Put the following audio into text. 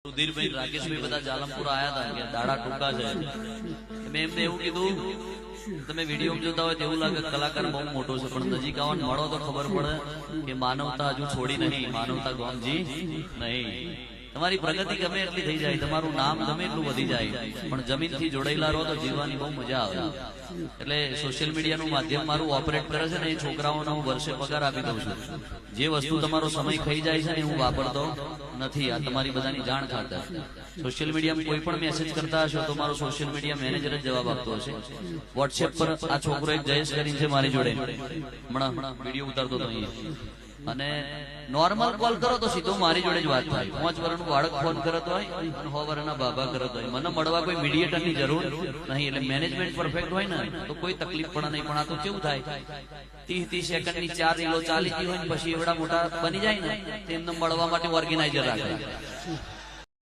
સુધીરભાઈ રાકેશભાઈ બધા જાલમપુર આયા હતા કે દાડા ટૂંકા છે મેં એમને એવું કીધું તમે વિડીયો જોતા હોય એવું લાગે કલાકાર બહુ મોટો છે પણ નજીક આવવાનું મળો તો ખબર પડે કે માનવતા હજુ છોડી નહીં, માનવતા ગોમજી નહીં. તમારી પ્રગતિ ગમે એટલી થઈ જાય, તમારું નામ ગમે એટલું વધી જાય, પણ જમીનથી જોડાયેલા રહો તો જીવવાની બહુ મજા આવે. એટલે સોશિયલ મીડિયાનું માધ્યમ મારું ઓપરેટ કરે છે ને એ છોકરાઓને હું વર્ષે પગાર આપી દઉં છું. જે વસ્તુ તમારો સમય ખાઈ જાય છે ને હું વાપરતો નથી. આ તમારી બધાની જાણ ખાતર. સોશિયલ મીડિયામાં કોઈ પણ મેસેજ કરતા હશો તો મારો સોશિયલ મીડિયા મેનેજર જ જવાબ આપતો હશે. વોટ્સએપ પર આ છોકરો એક જયેશ કરીને છે મારી જોડે, હમણાં વિડીયો ઉતારતો હતો અહીંયા, અને નોર્મલ કોલ કરો તો સીધો મારી જોડે જ વાત થાય. 5 વર્ષનું બાળક ફોન કરતો હોય અને 6 વર્ષના બાબા કરતો હોય. મને મળવા કોઈ મીડિયેટરની જરૂર નહીં. એટલે મેનેજમેન્ટ પરફેક્ટ હોય ને તો કોઈ તકલીફ પડે નહીં. પણ આ તો કેવું થાય, 30 સેકન્ડની 4 રીલો ચાલી ગઈ હોય ને પછી એવડા મોટા બની જાય ને તેમને મળવા માટે ઓર્ગેનાઇઝર રાખે.